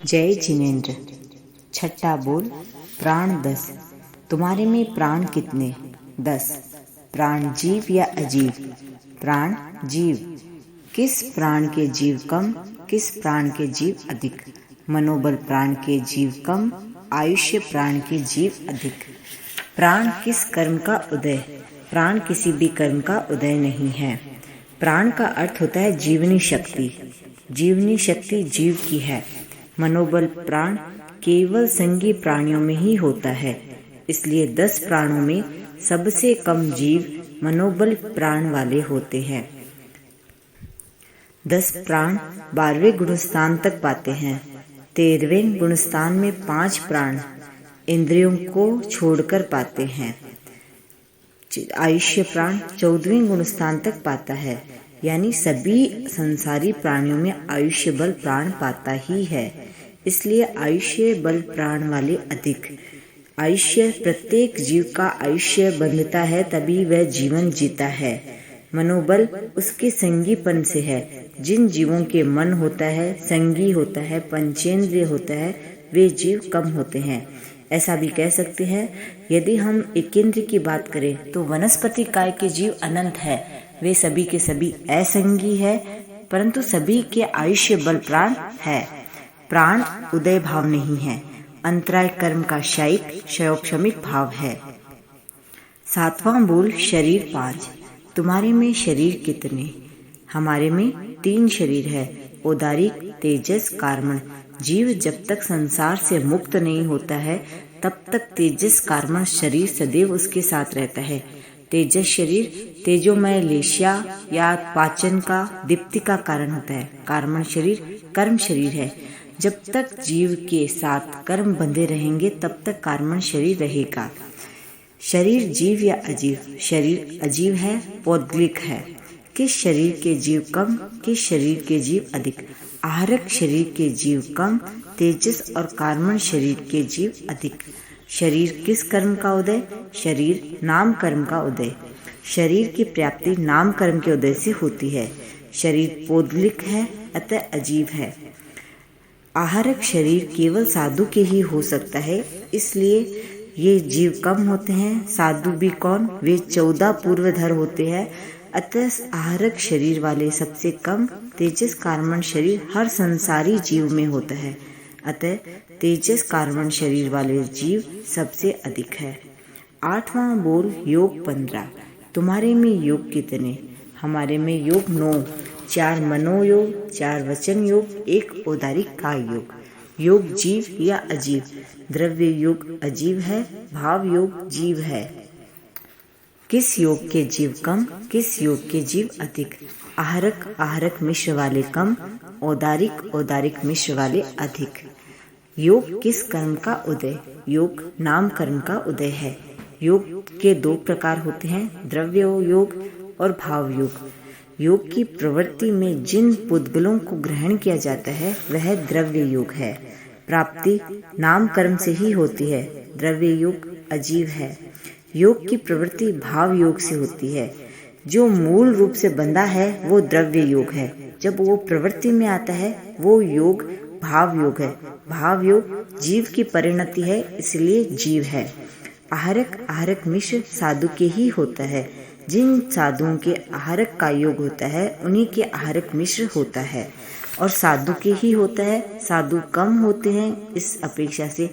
जय जिनेन्द्र। छठा बोल। प्राण 10। तुम्हारे में प्राण कितने? 10। प्राण जीव या अजीव? प्राण जीव। किस प्राण के जीव कम, किस प्राण के जीव अधिक? मनोबल प्राण के जीव कम, आयुष्य प्राण के जीव अधिक। प्राण किस कर्म का उदय? प्राण किसी भी कर्म का उदय नहीं है। प्राण का अर्थ होता है जीवनी शक्ति। जीवनी शक्ति जीव की है। मनोबल प्राण केवल संगी प्राणियों में ही होता है, इसलिए 10 प्राणों में सबसे कम जीव मनोबल प्राण वाले होते हैं। 10 प्राण 12वें गुणस्थान तक पाते हैं। 13वें गुणस्थान में 5 प्राण इंद्रियों को छोड़कर पाते हैं। आयुष्य प्राण 14वें गुणस्थान तक पाता है, यानी सभी संसारी प्राणियों में आयुष्य बल प्राण पाता ही है, इसलिए आयुष्य बल प्राण वाले अधिक। आयुष्य प्रत्येक जीव का आयुष्य बंधता है, तभी वह जीवन जीता है। मनोबल उसके संगीपन से है। जिन जीवों के मन होता है, संगी होता है, पंचेंद्रिय होता है, वे जीव कम होते हैं। ऐसा भी कह सकते हैं, यदि हम एकेंद्र की बात करें तो वनस्पति काय के जीव अनंत है। वे सभी के सभी असंगी है, परंतु सभी के आयुष्य बल प्राण है। प्राण उदय भाव नहीं है, अंतराय कर्म का शायिक क्षयोपशमिक भाव है। 7वां बोल शरीर 5। तुम्हारे में शरीर कितने? हमारे में 3 शरीर है, औदारिक, तेजस, कार्मण। जीव जब तक संसार से मुक्त नहीं होता है, तब तक तेजस कार्मण शरीर सदैव उसके साथ रहता है। तेजस शरीर तेजोमय लेशिया या पाचन का, दीप्ति का कारण होता है। कार्मण शरीर कर्म शरीर है। जब तक जीव के साथ कर्म बंधे रहेंगे, तब तक कार्मण शरीर रहेगा। शरीर जीव या अजीव? शरीर अजीव है, पौद्गलिक है। किस शरीर के जीव कम, किस शरीर के जीव अधिक? आहारक शरीर के जीव कम, तेजस और कार्मण शरीर के जीव अधिक। शरीर किस कर्म का उदय? शरीर नाम कर्म का उदय। शरीर की प्राप्ति नाम कर्म के उदय से होती है। शरीर पौद्गलिक है, अतः अजीव है। आहारक शरीर केवल साधु के ही हो सकता है, इसलिए ये जीव कम होते हैं। साधु भी कौन? वे 14 पूर्वधर होते हैं, अतः आहारक शरीर वाले सबसे कम। तेजस कार्मण शरीर हर संसारी जीव में होता है, अतः तेजस कार्मण शरीर वाले जीव सबसे अधिक है। 8वां बोल योग 15। तुम्हारे में योग कितने? हमारे में योग 9। 4 मनोयोग, 4 वचन योग, 1 औदारिक काय योग। योग जीव या अजीव? द्रव्य योग अजीव है, भाव योग जीव है। किस योग के जीव कम, किस योग के जीव अधिक? आहारक आहारक मिश्र वाले कम, औदारिक औदारिक मिश्र वाले अधिक। योग किस कर्म का उदय? योग नाम कर्म का उदय है। योग के 2 प्रकार होते हैं, द्रव्य योग और भाव योग। योग की प्रवृत्ति में जिन पुद्गलों को ग्रहण किया जाता है, वह द्रव्य योग है। प्राप्ति नाम कर्म से ही होती है, द्रव्य योग अजीव है। योग की प्रवृत्ति भाव योग से होती है। जो मूल रूप से बंधा है वो द्रव्य योग है, जब वो प्रवृत्ति में आता है वो योग भाव योग है। भाव योग जीव की परिणति है, इसलिए जीव है। आहारक आहारक मिश्र साधु के ही होता है। जिन साधुओं के आहारक का योग होता है, उन्हीं के आहारक मिश्र होता है, और साधु के ही होता है। साधु कम होते हैं, इस अपेक्षा से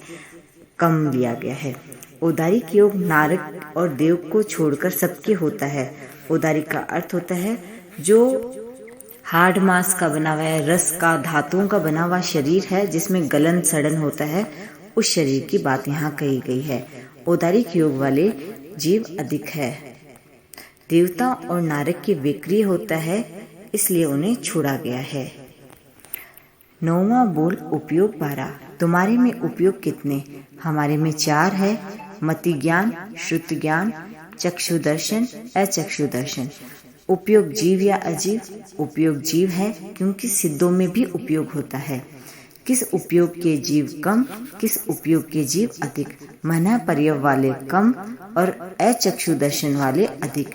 कम लिया गया है। औदारिक योग नारक और देव को छोड़कर सबके होता है। औदारिक का अर्थ होता है जो हार्ड मांस का बना हुआ है, रस का, धातुओं का बना हुआ शरीर है, जिसमें गलन सड़न होता है, उस शरीर की बात यहाँ कही गई है। औदारिक योग वाले जीव अधिक है। देवता और नारक की विक्रिय होता है, इसलिए उन्हें छोड़ा गया है। 9वां बोल उपयोग 12। तुम्हारे में उपयोग कितने? हमारे में 4 है, मति ज्ञान, श्रुति ज्ञान, चक्षु दर्शन, अचक्षु दर्शन। उपयोग जीव या अजीव? उपयोग जीव है, क्योंकि सिद्धों में भी उपयोग होता है। किस उपयोग के जीव कम, किस उपयोग के जीव अधिक? मन पर्यव वाले कम और अचक्षु दर्शन वाले अधिक।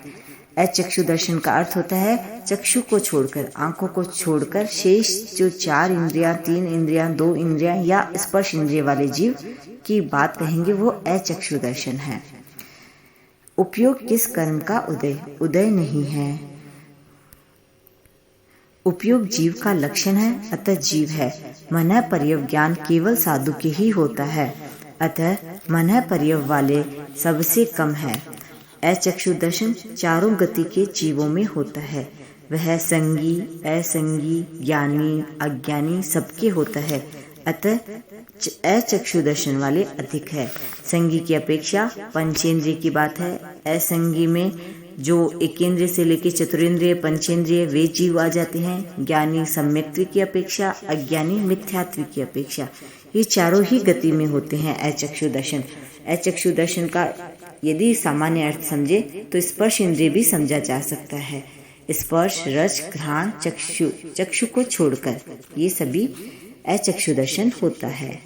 अचक्षु दर्शन का अर्थ होता है चक्षु को छोड़कर, आंखों को छोड़कर शेष जो 4 इंद्रियां, 3 इंद्रियां, 2 इंद्रियां या स्पर्श इंद्रिय वाले जीव की बात कहेंगे वो अचक्षु दर्शन है। उपयोग किस कर्म का उदय नहीं है। उपयोग जीव का लक्षण है, अतः जीव है। मन पर्यव ज्ञान केवल साधु के ही होता है, अतः मन पर्यव वाले सबसे कम है। अचक्षु दर्शन चारों गति के जीवों में होता है। वह संगी, असंगी, ज्ञानी, अज्ञानी सबके होता है, अतः अचक्षु दर्शन वाले अधिक है। संगी की अपेक्षा पंचेंद्रिय की बात है। असंगी में जो एकेंद्रिय से लेकर चतुरेंद्रिय, पंचेंद्रिय वे जीव आ जाते हैं। ज्ञानी सम्यक्त्व की अपेक्षा, अज्ञानी मिथ्यात्व की अपेक्षा, ये चारों ही गति में होते हैं अचक्षु दर्शन। अचक्षु दर्शन का यदि सामान्य अर्थ समझे तो स्पर्श इंद्रिय भी समझा जा सकता है। स्पर्श, रस, घ्राण, चक्षु को छोड़कर ये सभी अचक्षु दर्शन होता है।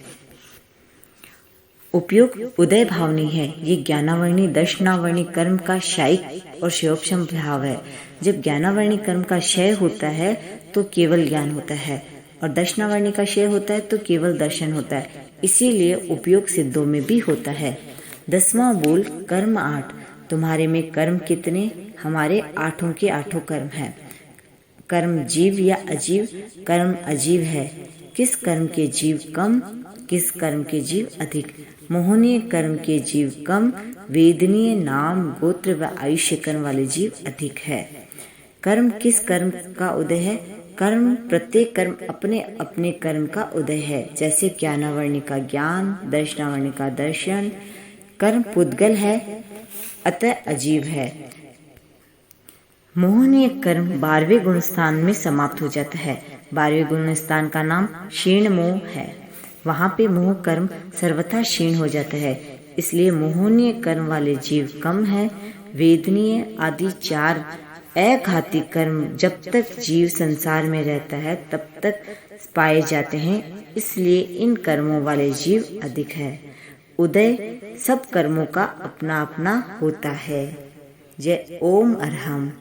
उपयोग उदय भावनी है। ये ज्ञानावर्णी दर्शनावर्णी कर्म का शायिक और क्षयोपशम भाव है। जब ज्ञानावर्णी कर्म का क्षय होता है तो केवल ज्ञान होता है, और दर्शनावर्णी का क्षय होता है तो केवल दर्शन होता है। इसीलिए उपयोग सिद्धों में भी होता है। 10वां बोल कर्म 8। तुम्हारे में कर्म कितने? हमारे 8 के 8 कर्म हैं। कर्म जीव या अजीव? कर्म अजीव है। किस कर्म के जीव कम, किस कर्म के जीव अधिक? मोहनीय कर्म के जीव कम, वेदनीय नाम, गोत्र व आयुष्य कर्म वाले जीव अधिक है। कर्म किस कर्म का उदय है? कर्म प्रत्येक कर्म अपने अपने कर्म का उदय है। जैसे ज्ञानावर्णी का ज्ञान, दर्शनावर्णी का दर्शन। कर्म पुद्गल है, अतः अजीव है। मोहनीय कर्म 12वें गुण स्थान में समाप्त हो जाता है। 12वें गुण स्थान का नाम क्षीण मोह है। वहाँ पे मोह कर्म सर्वथा क्षीण हो जाता है, इसलिए मोहनीय कर्म वाले जीव कम है। वेदनीय आदि 4 अघाती कर्म जब तक जीव संसार में रहता है तब तक पाए जाते हैं, इसलिए इन कर्मों वाले जीव अधिक है। उदय सब कर्मों का अपना अपना होता है। जय ओम अरहम।